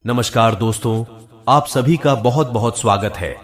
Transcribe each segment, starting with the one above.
नमस्कार दोस्तों, आप सभी का बहुत बहुत स्वागत है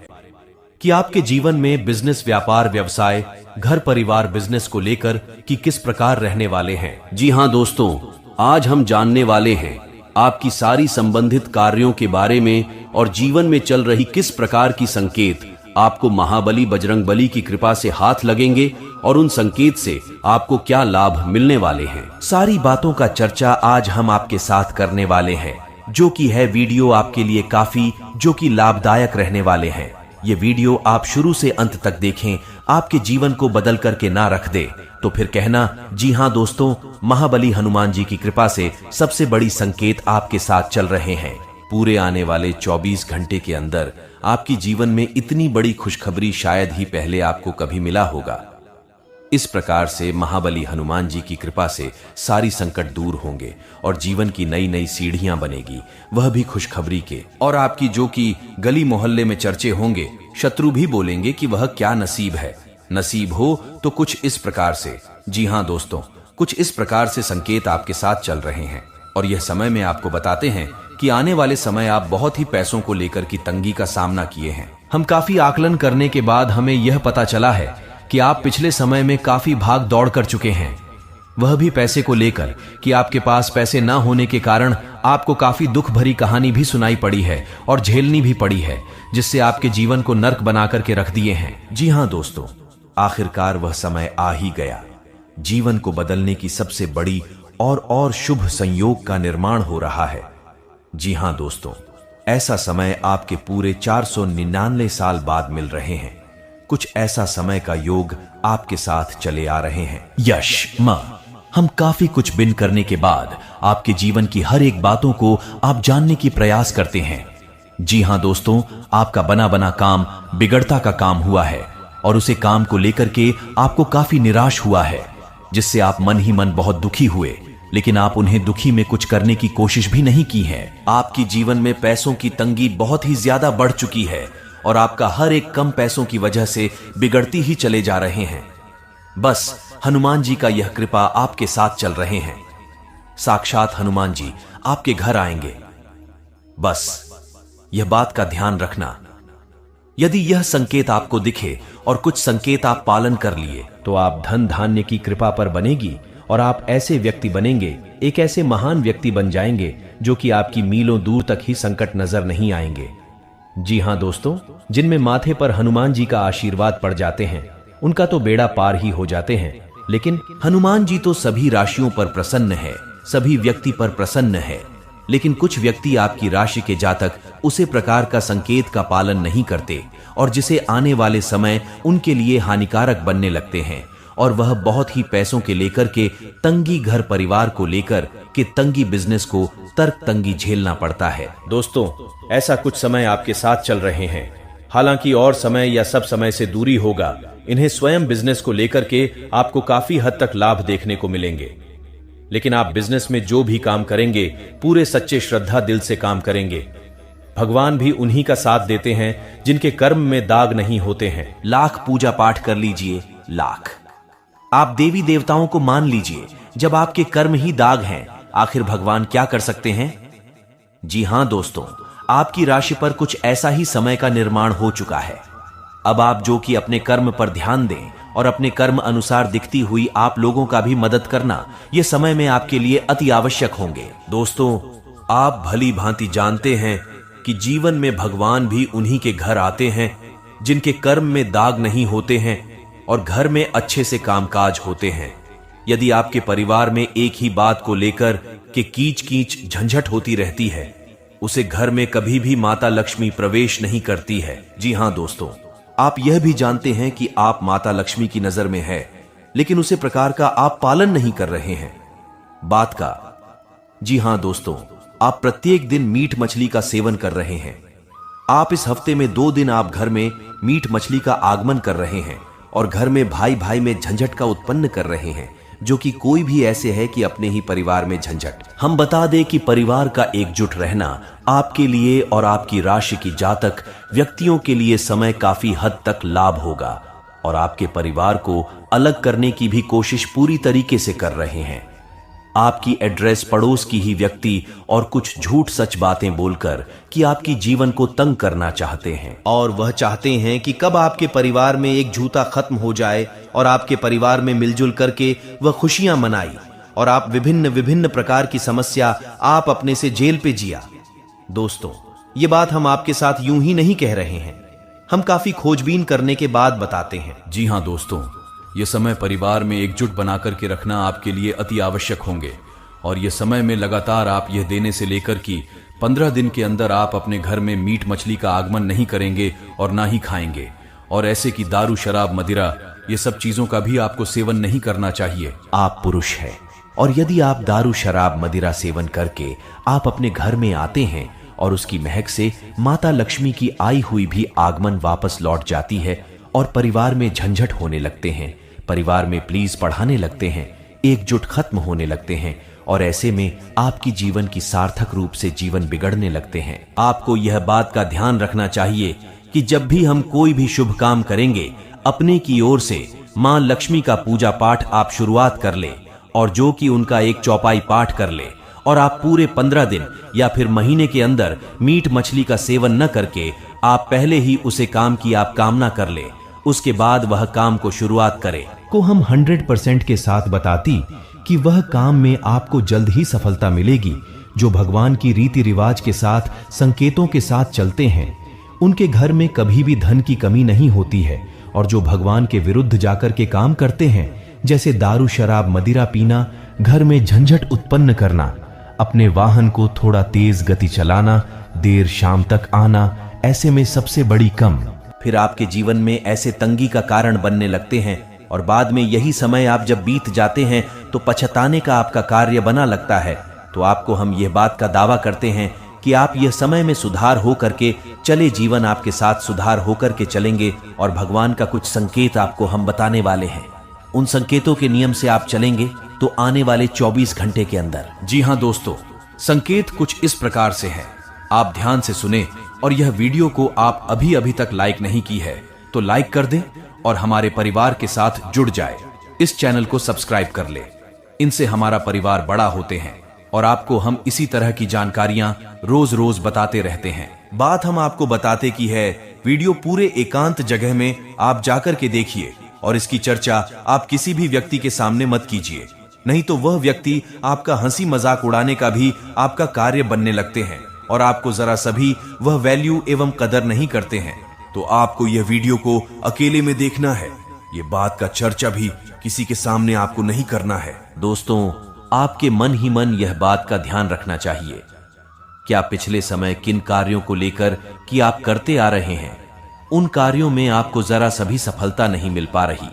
कि आपके जीवन में बिजनेस, व्यापार, व्यवसाय, घर परिवार, बिजनेस को लेकर कि किस प्रकार रहने वाले हैं। जी हां दोस्तों, आज हम जानने वाले हैं आपकी सारी संबंधित कार्यों के बारे में और जीवन में चल रही किस प्रकार की संकेत आपको महाबली बजरंगबली की कृपा से हाथ लगेंगे और उन संकेत से आपको क्या लाभ मिलने वाले हैं। सारी बातों का चर्चा आज हम आपके साथ करने वाले हैं, जो कि है वीडियो आपके लिए काफी जो कि लाभदायक रहने वाले हैं। ये वीडियो आप शुरू से अंत तक देखें, आपके जीवन को बदल करके ना रख दे तो फिर कहना। जी हां दोस्तों, महाबली हनुमान जी की कृपा से सबसे बड़ी संकेत आपके साथ चल रहे हैं। पूरे आने वाले 24 घंटे के अंदर आपकी जीवन में इतनी बड़ी खुशखबरी शायद ही पहले आपको कभी मिला होगा। इस प्रकार से महाबली हनुमान जी की कृपा से सारी संकट दूर होंगे और जीवन की नई नई सीढ़ियां बनेगी, वह भी खुशखबरी के। और आपकी जो कि गली मोहल्ले में चर्चे होंगे, शत्रु भी बोलेंगे कि वह क्या नसीब है। नसीब हो तो कुछ इस प्रकार से। जी हां दोस्तों, कुछ इस प्रकार से संकेत आपके साथ चल रहे हैं और यह समय में आपको बताते हैं कि आने वाले समय आप बहुत ही पैसों को लेकर की तंगी का सामना किए हैं। हम काफी आकलन करने के बाद हमें यह पता चला है कि आप पिछले समय में काफी भाग दौड़ कर चुके हैं, वह भी पैसे को लेकर कि आपके पास पैसे ना होने के कारण आपको काफी दुख भरी कहानी भी सुनाई पड़ी है और झेलनी भी पड़ी है, जिससे आपके जीवन को नर्क बना करके रख दिए हैं। जी हां दोस्तों, आखिरकार वह समय आ ही गया। जीवन को बदलने की सबसे बड़ी और शुभ संयोग का निर्माण हो रहा है। जी हां दोस्तों, ऐसा समय आपके पूरे 499 साल बाद मिल रहे हैं। कुछ ऐसा समय का योग आपके साथ चले आ रहे हैं। यश हम काफी कुछ बिन करने के बाद आपके जीवन की हर एक बातों को आप जानने की प्रयास करते हैं। जी हां दोस्तों, आपका बना बना काम बिगड़ता का काम हुआ है और उसे काम को लेकर के आपको काफी निराश हुआ है, जिससे आप मन ही मन बहुत दुखी हुए, लेकिन आप उन्हें दुखी में कुछ करने की कोशिश भी नहीं की है। आपकी जीवन में पैसों की तंगी बहुत ही ज्यादा बढ़ चुकी है और आपका हर एक कम पैसों की वजह से बिगड़ती ही चले जा रहे हैं। बस हनुमान जी का यह कृपा आपके साथ चल रहे हैं। साक्षात हनुमान जी आपके घर आएंगे। बस यह बात का ध्यान रखना। यदि यह संकेत आपको दिखे और कुछ संकेत आप पालन कर लिए तो आप धन धान्य की कृपा पर बनेगी और आप ऐसे व्यक्ति बनेंगे, एक ऐसे महान व्यक्ति बन जाएंगे जो कि आपकी मीलों दूर तक ही संकट नजर नहीं आएंगे। जी हां दोस्तों, जिनमें माथे पर हनुमान जी का आशीर्वाद पड़ जाते हैं उनका तो बेड़ा पार ही हो जाते हैं। लेकिन हनुमान जी तो सभी राशियों पर प्रसन्न है, सभी व्यक्ति पर प्रसन्न है। लेकिन कुछ व्यक्ति आपकी राशि के जातक उसे प्रकार का संकेत का पालन नहीं करते और जिसे आने वाले समय उनके लिए हानिकारक बनने लगते हैं, और वह बहुत ही पैसों के लेकर के तंगी, घर परिवार को लेकर के तंगी, बिजनेस को तर्क तंगी झेलना पड़ता है। दोस्तों, ऐसा कुछ समय आपके साथ चल रहे हैं। हालांकि और समय या सब समय से दूरी होगा, इन्हें स्वयं बिजनेस को लेकर के आपको काफी हद तक लाभ देखने को मिलेंगे। लेकिन आप बिजनेस में जो भी काम करेंगे पूरे सच्चे श्रद्धा दिल से काम करेंगे। भगवान भी उन्हीं का साथ देते हैं जिनके कर्म में दाग नहीं होते हैं। लाख पूजा पाठ कर लीजिए, लाख आप देवी देवताओं को मान लीजिए, जब आपके कर्म ही दाग हैं, आखिर भगवान क्या कर सकते हैं। जी हां दोस्तों, आपकी राशि पर कुछ ऐसा ही समय का निर्माण हो चुका है। अब आप जो कि अपने कर्म पर ध्यान दें और अपने कर्म अनुसार दिखती हुई आप लोगों का भी मदद करना, यह समय में आपके लिए अति आवश्यक होंगे। दोस्तों, आप भली भांति जानते हैं कि जीवन में भगवान भी उन्हीं के घर आते हैं जिनके कर्म में दाग नहीं होते हैं और घर में अच्छे से कामकाज होते हैं। यदि आपके परिवार में एक ही बात को लेकर के कीच कीच झंझट होती रहती है, उसे घर में कभी भी माता लक्ष्मी प्रवेश नहीं करती है। जी हां दोस्तों, आप यह भी जानते हैं कि आप माता लक्ष्मी की नजर में है, लेकिन उसे प्रकार का आप पालन नहीं कर रहे हैं बात का। जी हां दोस्तों, आप प्रत्येक दिन मीट मछली का सेवन कर रहे हैं। आप इस हफ्ते में 2 दिन आप घर में मीट मछली का आगमन कर रहे हैं और घर में भाई भाई में झंझट का उत्पन्न कर रहे हैं, जो कि कोई भी ऐसे है कि अपने ही परिवार में झंझट। हम बता दें कि परिवार का एकजुट रहना आपके लिए और आपकी राशि की जातक व्यक्तियों के लिए समय काफी हद तक लाभ होगा और आपके परिवार को अलग करने की भी कोशिश पूरी तरीके से कर रहे हैं। आपकी एड्रेस पड़ोस की ही व्यक्ति और कुछ झूठ सच बातें बोलकर कि आपकी जीवन को तंग करना चाहते हैं, और वह चाहते हैं कि कब आपके परिवार में एक झूठा खत्म हो जाए और आपके परिवार में मिलजुल करके वह खुशियां मनाई और आप विभिन्न विभिन्न प्रकार की समस्या आप अपने से जेल पे जिया। दोस्तों, ये बात हम आपके साथ यूं ही नहीं कह रहे हैं, हम काफी खोजबीन करने के बाद बताते हैं। जी हाँ दोस्तों, ये समय परिवार में एकजुट बनाकर के रखना आपके लिए अति आवश्यक होंगे, और ये समय में लगातार आप यह देने से लेकर कि 15 दिन के अंदर आप अपने घर में मीट मछली का आगमन नहीं करेंगे और ना ही खाएंगे, और ऐसे कि दारू शराब मदिरा ये सब चीजों का भी आपको सेवन नहीं करना चाहिए। आप पुरुष हैं और यदि आप दारू शराब मदिरा सेवन करके आप अपने घर में आते हैं और उसकी महक से माता लक्ष्मी की आई हुई भी आगमन वापस लौट जाती है और परिवार में झंझट होने लगते हैं, परिवार में प्लीज पढ़ाने लगते हैं, एकजुट खत्म होने लगते हैं, और ऐसे में आपकी जीवन की सार्थक रूप से जीवन बिगड़ने लगते हैं। आपको यह बात का ध्यान रखना चाहिए कि जब भी हम कोई भी शुभ काम करेंगे, अपने की ओर से मां लक्ष्मी का पूजा पाठ आप शुरुआत कर ले, और जो कि उनका एक चौपाई पाठ कर ले, और आप पूरे 15 दिन या फिर महीने के अंदर मीट मछली का सेवन न करके आप पहले ही उसे काम की आप कामना कर ले, उसके बाद वह काम को शुरुआत करे। को हम 100% के साथ बताती कि वह काम में आपको जल्द ही सफलता मिलेगी। जो भगवान की रीति रिवाज के साथ संकेतों के साथ चलते हैं, उनके घर में कभी भी धन की कमी नहीं होती है, और जो भगवान के विरुद्ध जाकर के काम करते हैं, जैसे दारू शराब मदिरा पीना, घर में झंझट उत्पन्न करना, अपने वाहन को थोड़ा तेज गति चलाना, देर शाम तक आना, ऐसे में सबसे बड़ी कम फिर आपके जीवन में ऐसे तंगी का कारण बनने लगते हैं, और बाद में यही समय आप जब बीत जाते हैं तो पछताने का आपका कार्य बना लगता है। तो आपको हम यह बात का दावा करते हैं कि आप यह समय में सुधार हो करके चले, जीवन आपके साथ सुधार होकर के चलेंगे, और भगवान का कुछ संकेत आपको हम बताने वाले हैं। उन संकेतों के नियम से आप चलेंगे तो आने वाले 24 घंटे के अंदर। जी हाँ दोस्तों, संकेत कुछ इस प्रकार से है, आप ध्यान से सुने, और यह वीडियो को आप अभी तक लाइक नहीं की है तो लाइक कर दें और हमारे परिवार के साथ जुड़ जाए। इस चैनल को सब्सक्राइब कर ले, इनसे हमारा परिवार बड़ा होते हैं, और आपको हम इसी तरह की जानकारियां रोज रोज बताते रहते हैं। बात हम आपको बताते की है, वीडियो पूरे एकांत जगह में आप जाकर के देखिए, और इसकी चर्चा आप किसी भी व्यक्ति के सामने मत कीजिए, नहीं तो वह व्यक्ति आपका हंसी मजाक उड़ाने का भी आपका कार्य बनने लगते हैं, और आपको जरा सभी वह वैल्यू एवं कदर नहीं करते हैं। तो आपको यह वीडियो को अकेले में देखना है, ये बात का चर्चा भी किसी के सामने आपको नहीं करना है। दोस्तों, आपके मन ही मन यह बात का ध्यान रखना चाहिए, क्या पिछले समय किन कार्यों को लेकर कि आप करते आ रहे हैं, उन कार्यों में आपको जरा सभी सफलता नहीं मिल पा रही,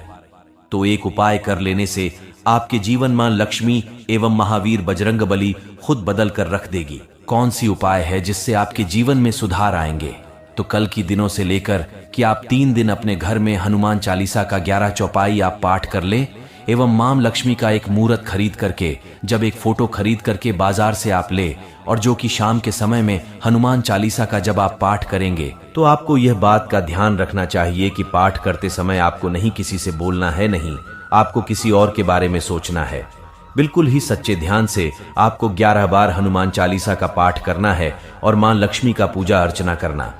तो एक उपाय कर लेने से आपके जीवन मां लक्ष्मी एवं महावीर बजरंगबली खुद बदल कर रख देगी। कौन सी उपाय है जिससे आपके जीवन में सुधार आएंगे? तो कल की दिनों से लेकर कि आप 3 दिन अपने घर में हनुमान चालीसा का 11 चौपाई आप पाठ कर ले, एवं मां लक्ष्मी का एक मूर्त खरीद करके, जब एक फोटो खरीद करके बाजार से आप ले, और जो कि शाम के समय में हनुमान चालीसा का जब आप पाठ करेंगे, तो आपको यह बात का ध्यान रखना चाहिए कि पाठ करते समय आपको नहीं किसी से बोलना है, नहीं आपको किसी और के बारे में सोचना है। बिल्कुल ही सच्चे ध्यान से आपको 11 बार हनुमान चालीसा का पाठ करना है और मां लक्ष्मी का पूजा अर्चना करना।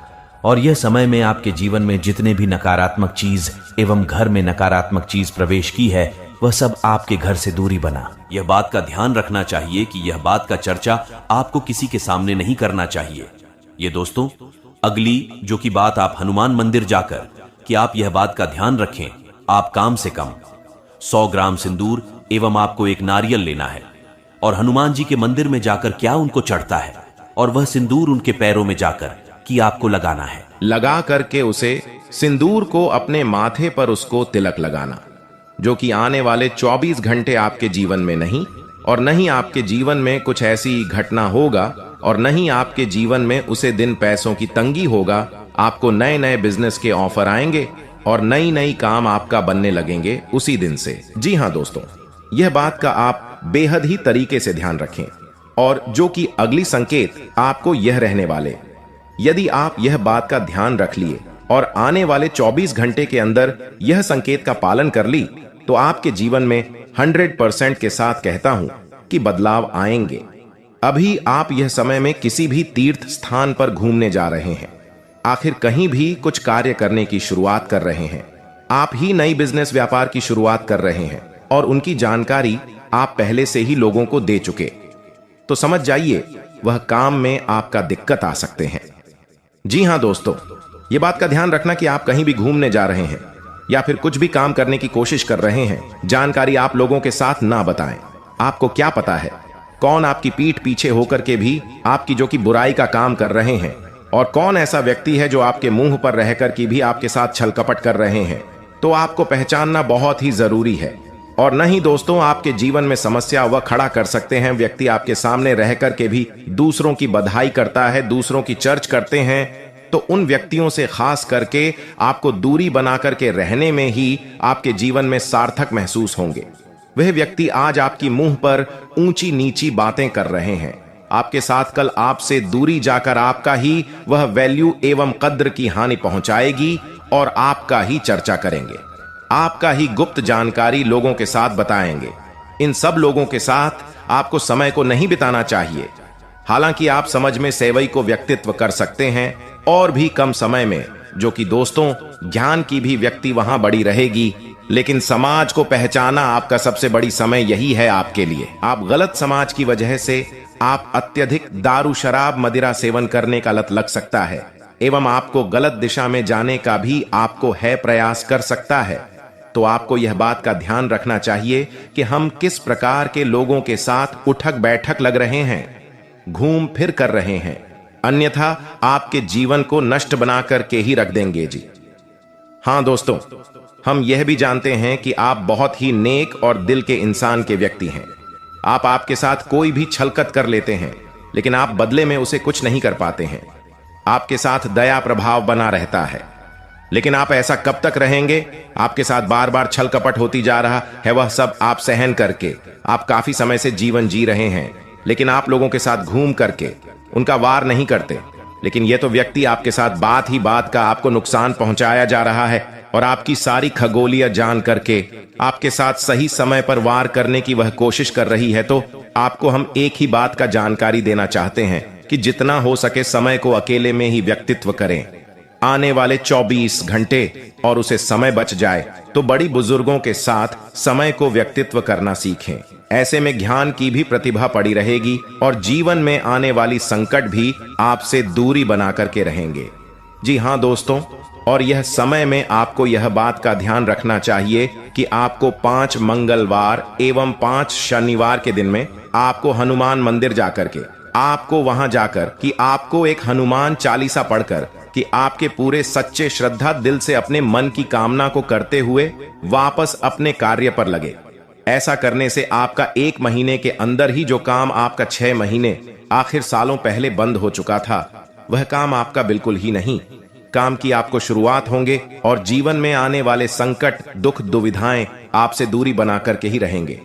और यह समय में आपके जीवन में जितने भी नकारात्मक चीज एवं घर में नकारात्मक चीज प्रवेश की है, वह सब आपके घर से दूरी बना। यह बात का ध्यान रखना चाहिए कि यह बात का चर्चा आपको किसी के सामने नहीं करना चाहिए। ये दोस्तों, अगली जो की बात आप हनुमान मंदिर जाकर कि आप यह बात का ध्यान रखें, आप कम से कम 100 ग्राम सिंदूर एवं आपको एक नारियल लेना है, और हनुमान जी के मंदिर में जाकर क्या उनको चढ़ता है, और वह सिंदूर उनके पैरों में जाकर कि आपको लगाना है। लगा करके उसे सिंदूर को अपने माथे पर उसको तिलक लगाना, जो कि आने वाले 24 घंटे आपके जीवन में नहीं, और नहीं आपके जीवन में कुछ ऐसी घटना होगा, और नहीं आपके जीवन में उसे दिन पैसों की तंगी होगा। आपको नए नए बिजनेस के ऑफर आएंगे और नई नई काम आपका बनने लगेंगे उसी दिन से। जी हाँ दोस्तों, यह बात का आप बेहद ही तरीके से ध्यान रखें। और जो कि अगली संकेत आपको यह रहने वाले, यदि आप यह बात का ध्यान रख लिए और आने वाले 24 घंटे के अंदर यह संकेत का पालन कर ली, तो आपके जीवन में 100% के साथ कहता हूं कि बदलाव आएंगे। अभी आप यह समय में किसी भी तीर्थ स्थान पर घूमने जा रहे हैं, आखिर कहीं भी कुछ कार्य करने की शुरुआत कर रहे हैं, आप ही नई बिजनेस व्यापार की शुरुआत कर रहे हैं और उनकी जानकारी आप पहले से ही लोगों को दे चुके, तो समझ जाइए वह काम में आपका दिक्कत आ सकते हैं। जी हां दोस्तों, ये बात का ध्यान रखना कि आप कहीं भी घूमने जा रहे हैं या फिर कुछ भी काम करने की कोशिश कर रहे हैं, जानकारी आप लोगों के साथ ना बताएं। आपको क्या पता है कौन आपकी पीठ पीछे होकर के भी आपकी जो कि बुराई का काम कर रहे हैं, और कौन ऐसा व्यक्ति है जो आपके मुंह पर रहकर के भी आपके साथ छल कपट कर रहे हैं। तो आपको पहचानना बहुत ही जरूरी है। और नहीं दोस्तों, आपके जीवन में समस्या वह खड़ा कर सकते हैं व्यक्ति आपके सामने रह करके भी दूसरों की बधाई करता है, दूसरों की चर्च करते हैं। तो उन व्यक्तियों से खास करके आपको दूरी बना करके रहने में ही आपके जीवन में सार्थक महसूस होंगे। वह व्यक्ति आज आपकी मुंह पर ऊंची नीची बातें कर रहे हैं, आपके साथ कल आपसे दूरी जाकर आपका ही वह वैल्यू एवं कद्र की हानि पहुंचाएगी और आपका ही चर्चा करेंगे, आपका ही गुप्त जानकारी लोगों के साथ बताएंगे। इन सब लोगों के साथ आपको समय को नहीं बिताना चाहिए। हालांकि आप समझ में सेवई को व्यक्तित्व कर सकते हैं और भी कम समय में, जो कि दोस्तों ज्ञान की भी व्यक्ति वहां बड़ी रहेगी, लेकिन समाज को पहचाना आपका सबसे बड़ी समय यही है आपके लिए। आप गलत समाज की वजह से आप अत्यधिक दारू शराब मदिरा सेवन करने का लत लग सकता है एवं आपको गलत दिशा में जाने का भी आपको है प्रयास कर सकता है। तो आपको यह बात का ध्यान रखना चाहिए कि हम किस प्रकार के लोगों के साथ उठक बैठक लग रहे हैं, घूम फिर कर रहे हैं, अन्यथा आपके जीवन को नष्ट बना करके ही रख देंगे जी। हां दोस्तों, हम यह भी जानते हैं कि आप बहुत ही नेक और दिल के इंसान के व्यक्ति हैं। आप आपके साथ कोई भी छलकत कर लेते हैं, लेकिन आप बदले में उसे कुछ नहीं कर पाते हैं। आपके साथ दया प्रभाव बना रहता है, लेकिन आप ऐसा कब तक रहेंगे? आपके साथ बार बार छल कपट होती जा रहा है, वह सब आप सहन करके आप काफी समय से जीवन जी रहे हैं, लेकिन आप लोगों के साथ घूम करके उनका वार नहीं करते। लेकिन यह तो व्यक्ति आपके साथ बात ही बात का आपको नुकसान पहुंचाया जा रहा है और आपकी सारी खगोलियां जान करके आपके साथ सही समय पर वार करने की वह कोशिश कर रही है। तो आपको हम एक ही बात का जानकारी देना चाहते हैं कि जितना हो सके समय को अकेले में ही व्यक्तित्व करें। आने वाले 24 घंटे और उसे समय बच जाए तो बड़ी बुजुर्गों के साथ समय को व्यक्तित्व करना सीखें। ऐसे में ज्ञान की भी प्रतिभा पड़ी रहेगी और जीवन में आने वाली संकट भी आपसे दूरी बना करके रहेंगे। जी हां दोस्तों, और यह समय में आपको यह बात का ध्यान रखना चाहिए कि आपको 5 मंगलवार एवं 5 शनिवार के दिन में आपको हनुमान मंदिर जाकर के आपको वहां जाकर कि आपको एक हनुमान चालीसा पढ़कर कि आपके पूरे सच्चे श्रद्धा दिल से अपने मन की कामना को करते हुए वापस अपने कार्य पर लगे। ऐसा करने से आपका 1 महीने के अंदर ही जो काम आपका 6 महीने आखिर सालों पहले बंद हो चुका था, वह काम आपका बिल्कुल ही नहीं। काम की आपको शुरुआत होंगे और जीवन में आने वाले संकट दुख दुविधाएं आपसे दूरी बना करके ही रहेंगे।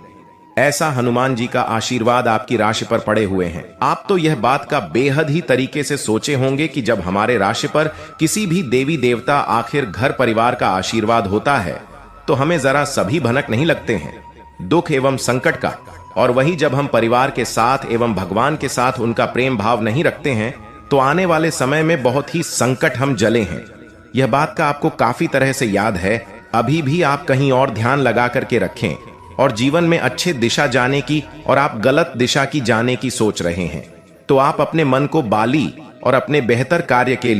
ऐसा हनुमान जी का आशीर्वाद आपकी राशि पर पड़े हुए हैं। आप तो यह बात का बेहद ही तरीके से सोचे होंगे कि जब हमारे राशि पर किसी भी देवी देवता आखिर घर परिवार का आशीर्वाद होता है तो हमें जरा सभी भनक नहीं लगते हैं दुख एवं संकट का। और वही जब हम परिवार के साथ एवं भगवान के साथ उनका प्रेम भाव नहीं रखते हैं तो आने वाले समय में बहुत ही संकट हम जले हैं। यह बात का आपको काफी तरह से याद है। अभी भी आप कहीं और ध्यान लगा करके रखें और जीवन में अच्छे दिशा जाने की और आप गलत दिशा की जाने की सोच रहे हैं तो आप अपने मन को बाली और अपने बेहतर कार्य के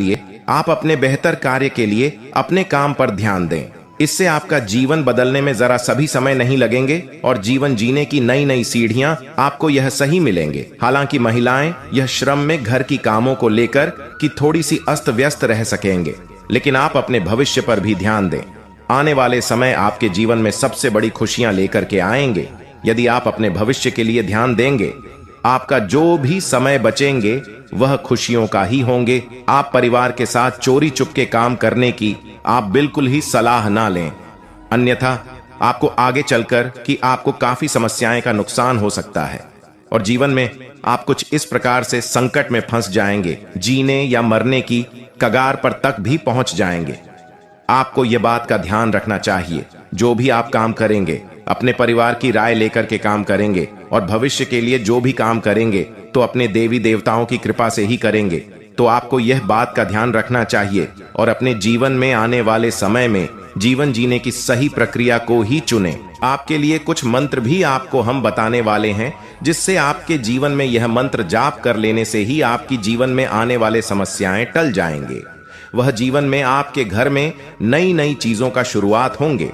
लिए अपने काम पर ध्यान दें। इससे आपका जीवन बदलने में जरा सभी समय नहीं लगेंगे और जीवन जीने की नई नई सीढ़ियां आपको यह सही मिलेंगे। हालांकि महिलाएं यह श्रम में घर की कामों को लेकर कि थोड़ी सी अस्त व्यस्त रह सकेंगे, लेकिन आप अपने भविष्य पर भी ध्यान दें। आने वाले समय आपके जीवन में सबसे बड़ी खुशियां लेकर के आएंगे। यदि आप अपने भविष्य के लिए ध्यान देंगे, आपका जो भी समय बचेंगे वह खुशियों का ही होंगे। आप परिवार के साथ चोरी चुपके काम करने की आप बिल्कुल ही सलाह ना लें, अन्यथा आपको आगे चलकर कि आपको काफी समस्याएं का नुकसान हो सकता है और जीवन में आप कुछ इस प्रकार से संकट में फंस जाएंगे, जीने या मरने की कगार पर तक भी पहुंच जाएंगे। आपको यह बात का ध्यान रखना चाहिए, जो भी आप काम करेंगे अपने परिवार की राय लेकर के काम करेंगे और भविष्य के लिए जो भी काम करेंगे तो अपने देवी देवताओं की कृपा से ही करेंगे। तो आपको यह बात का ध्यान रखना चाहिए और अपने जीवन में आने वाले समय में जीवन जीने की सही प्रक्रिया को ही चुनें। आपके लिए कुछ मंत्र भी आपको हम बताने वाले हैं, जिससे आपके जीवन में यह मंत्र जाप कर लेने से ही आपकी जीवन में आने वाले समस्याएं टल जाएंगे। वह जीवन में आपके घर में नई नई चीजों का शुरुआत होंगे।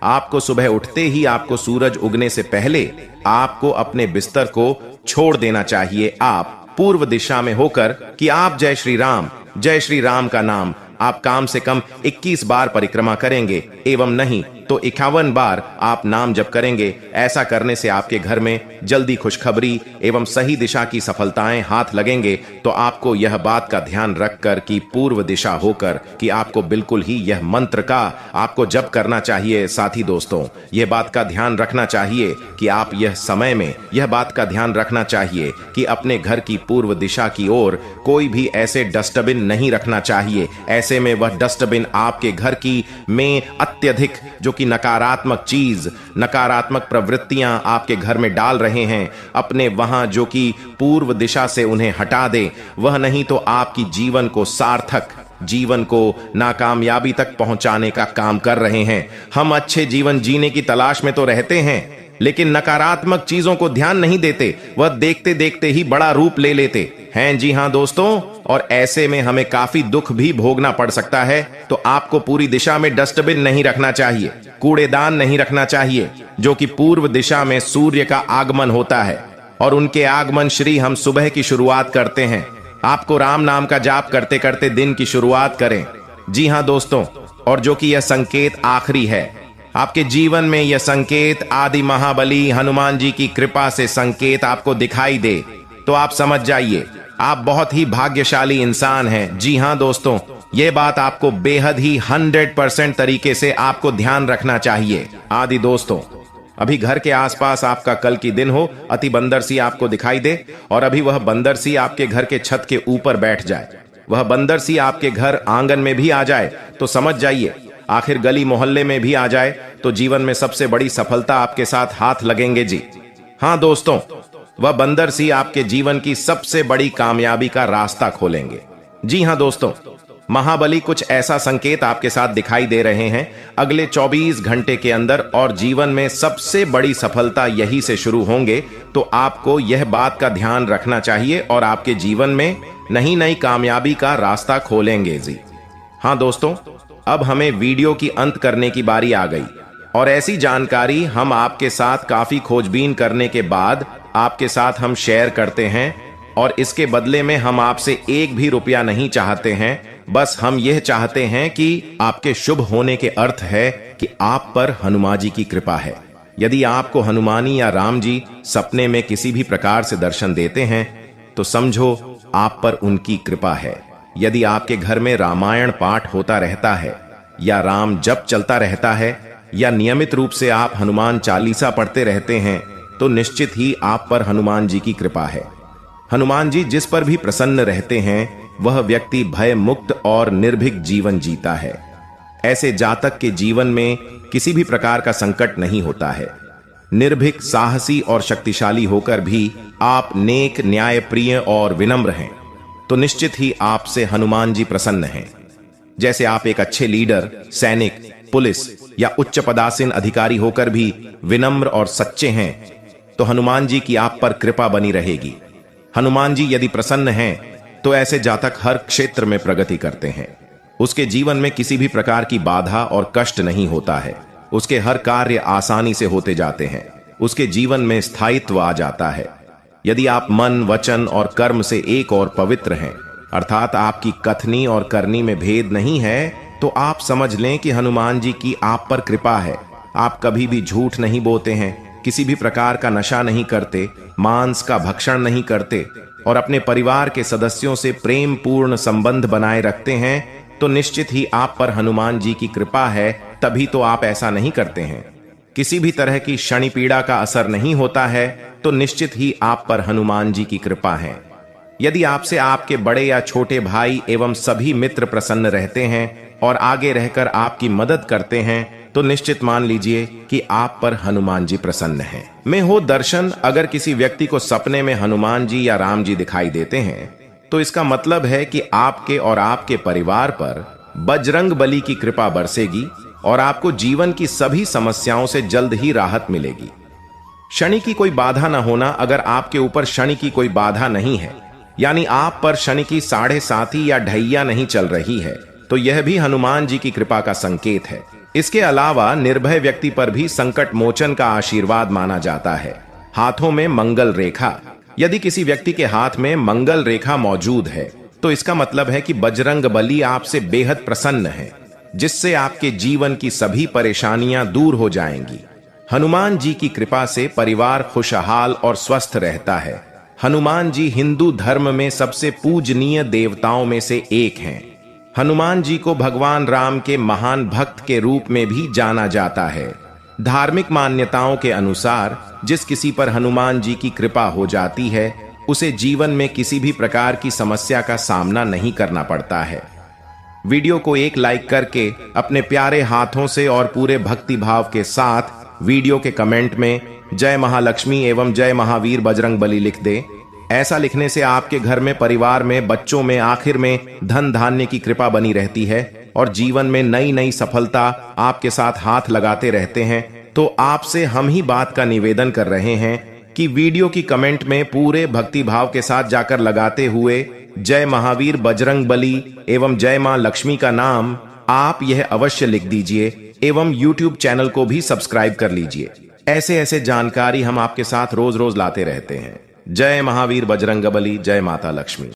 आपको सुबह उठते ही आपको सूरज उगने से पहले आपको अपने बिस्तर को छोड़ देना चाहिए। आप पूर्व दिशा में होकर कि आप जय श्री राम का नाम आप कम से कम 21 बार परिक्रमा करेंगे, एवं नहीं तो 51 बार आप नाम जप करेंगे। ऐसा करने से आपके घर में जल्दी खुशखबरी एवं सही दिशा की सफलताएं हाथ लगेंगे। तो आपको यह बात का ध्यान रखकर कि पूर्व दिशा होकर कि आपको बिल्कुल ही यह मंत्र का आपको जप करना चाहिए। साथी दोस्तों, यह बात का ध्यान रखना चाहिए कि आप यह समय में यह बात का ध्यान रखना चाहिए कि अपने घर की पूर्व दिशा की ओर कोई भी ऐसे डस्टबिन नहीं रखना चाहिए। ऐसे में वह डस्टबिन आपके घर की में अत्यधिक जो कि नकारात्मक चीज, नकारात्मक प्रवृत्तियां आपके घर में डाल रहे हैं, अपने वहां जो कि पूर्व दिशा से उन्हें हटा दे। वह नहीं तो आपकी जीवन को सार्थक, जीवन को नाकामयाबी तक पहुंचाने का काम कर रहे हैं। हम अच्छे जीवन जीने की तलाश में तो रहते हैं, लेकिन नकारात्मक चीजों को ध्यान नहीं देते। वह देखते देखते ही बड़ा रूप ले लेते हैं। जी हां दोस्तों, और ऐसे में हमें काफी दुख भी भोगना पड़ सकता है। तो आपको पूरी दिशा में डस्टबिन नहीं रखना चाहिए, कूड़ेदान नहीं रखना चाहिए, जो कि पूर्व दिशा में सूर्य का आगमन होता है और उनके आगमन श्री हम सुबह की शुरुआत करते हैं। आपको राम नाम का जाप करते करते दिन की शुरुआत करें। जी हां दोस्तों, और जो कि यह संकेत आखिरी है आपके जीवन में, यह संकेत आदि महाबली हनुमान जी की कृपा से संकेत आपको दिखाई दे तो आप समझ जाइए आप बहुत ही भाग्यशाली इंसान हैं। जी हां दोस्तों, यह बात आपको बेहद ही 100% तरीके से आपको ध्यान रखना चाहिए। आदि दोस्तों, अभी घर के आसपास आपका कल की दिन हो, अति बंदर सी आपको दिखाई दे और अभी वह बंदर सी आपके घर के छत के ऊपर बैठ जाए, वह बंदर सी आपके घर आंगन में भी आ जाए तो समझ जाइए, आखिर गली मोहल्ले में भी आ जाए तो जीवन में सबसे बड़ी सफलता आपके साथ हाथ लगेंगे। जी हां दोस्तों, वह बंदर सी आपके जीवन की सबसे बड़ी कामयाबी का रास्ता खोलेंगे। जी हां दोस्तों, महाबली कुछ ऐसा संकेत आपके साथ दिखाई दे रहे हैं अगले 24 घंटे के अंदर, और जीवन में सबसे बड़ी सफलता यही से शुरू होंगे। तो आपको यह बात का ध्यान रखना चाहिए और आपके जीवन में नई नई कामयाबी का रास्ता खोलेंगे। जी हां दोस्तों, अब हमें वीडियो की अंत करने की बारी आ गई और ऐसी जानकारी हम आपके साथ काफी खोजबीन करने के बाद आपके साथ हम शेयर करते हैं, और इसके बदले में हम आपसे एक भी रुपया नहीं चाहते हैं। बस हम यह चाहते हैं कि आपके शुभ होने के अर्थ है कि आप पर हनुमान जी की कृपा है। यदि आपको हनुमानी या राम जी सपने में किसी भी प्रकार से दर्शन देते हैं तो समझो आप पर उनकी कृपा है। यदि आपके घर में रामायण पाठ होता रहता है या राम जप चलता रहता है या नियमित रूप से आप हनुमान चालीसा पढ़ते रहते हैं तो निश्चित ही आप पर हनुमान जी की कृपा है। हनुमान जी जिस पर भी प्रसन्न रहते हैं वह व्यक्ति भय मुक्त और निर्भीक जीवन जीता है। ऐसे जातक के जीवन में किसी भी प्रकार का संकट नहीं होता है। निर्भीक, साहसी और शक्तिशाली होकर भी आप नेक, न्यायप्रिय और विनम्र हैं तो निश्चित ही आपसे हनुमान जी प्रसन्न हैं। जैसे आप एक अच्छे लीडर, सैनिक, पुलिस या उच्च पदासीन अधिकारी होकर भी विनम्र और सच्चे हैं तो हनुमान जी की आप पर कृपा बनी रहेगी। हनुमान जी यदि प्रसन्न हैं तो ऐसे जातक हर क्षेत्र में प्रगति करते हैं। उसके जीवन में किसी भी प्रकार की बाधा और कष्ट नहीं होता है। उसके हर कार्य आसानी से होते जाते हैं। उसके जीवन में स्थायित्व आ जाता है। यदि आप मन, वचन और कर्म से एक और पवित्र हैं, अर्थात आपकी कथनी और करनी में भेद नहीं है, तो आप समझ लें कि हनुमान जी की आप पर कृपा है। आप कभी भी झूठ नहीं बोलते हैं, किसी भी प्रकार का नशा नहीं करते, मांस का भक्षण नहीं करते और अपने परिवार के सदस्यों से प्रेम पूर्ण संबंध बनाए रखते हैं तो निश्चित ही आप पर हनुमान जी की कृपा है। तभी तो आप ऐसा नहीं करते हैं। किसी भी तरह की शनि पीड़ा का असर नहीं होता है तो निश्चित ही आप पर हनुमान जी की कृपा है। यदि आपसे आपके बड़े या छोटे भाई एवं सभी मित्र प्रसन्न रहते हैं और आगे रहकर आपकी मदद करते हैं तो निश्चित मान लीजिए कि आप पर हनुमान जी प्रसन्न हैं। में हो दर्शन, अगर किसी व्यक्ति को सपने में हनुमान जी या राम जी दिखाई देते हैं तो इसका मतलब है कि आपके और आपके परिवार पर बजरंग बली की कृपा बरसेगी और आपको जीवन की सभी समस्याओं से जल्द ही राहत मिलेगी। शनि की कोई बाधा न होना, अगर आपके ऊपर शनि की कोई बाधा नहीं है, यानी आप पर शनि की 7.5 या ढैया नहीं चल रही है, तो यह भी हनुमान जी की कृपा का संकेत है। इसके अलावा निर्भय व्यक्ति पर भी संकट मोचन का आशीर्वाद माना जाता है। हाथों में मंगल रेखा, यदि किसी व्यक्ति के हाथ में मंगल रेखा मौजूद है तो इसका मतलब है कि बजरंग बली आपसे बेहद प्रसन्न है, जिससे आपके जीवन की सभी परेशानियां दूर हो जाएंगी। हनुमान जी की कृपा से परिवार खुशहाल और स्वस्थ रहता है। हनुमान जी हिंदू धर्म में सबसे पूजनीय देवताओं में से एक हैं। हनुमान जी को भगवान राम के महान भक्त के रूप में भी जाना जाता है। धार्मिक मान्यताओं के अनुसार जिस किसी पर हनुमान जी की कृपा हो जाती है उसे जीवन में किसी भी प्रकार की समस्या का सामना नहीं करना पड़ता है। वीडियो को एक लाइक करके अपने प्यारे हाथों से और पूरे भक्ति भाव के साथ वीडियो के कमेंट में जय महालक्ष्मी एवं जय महावीर बजरंग बली लिख दे। ऐसा लिखने से आपके घर में, परिवार में, बच्चों में, आखिर में धन धान्य की कृपा बनी रहती है और जीवन में नई नई सफलता आपके साथ हाथ लगाते रहते हैं। तो आपसे हम ही बात का निवेदन कर रहे हैं कि वीडियो की कमेंट में पूरे भक्ति भाव के साथ जाकर लगाते हुए जय महावीर बजरंग बली एवं जय मां लक्ष्मी का नाम आप यह अवश्य लिख दीजिए एवं YouTube चैनल को भी सब्सक्राइब कर लीजिए। ऐसे ऐसे जानकारी हम आपके साथ रोज रोज लाते रहते हैं। जय महावीर बजरंग बली, जय माता लक्ष्मी।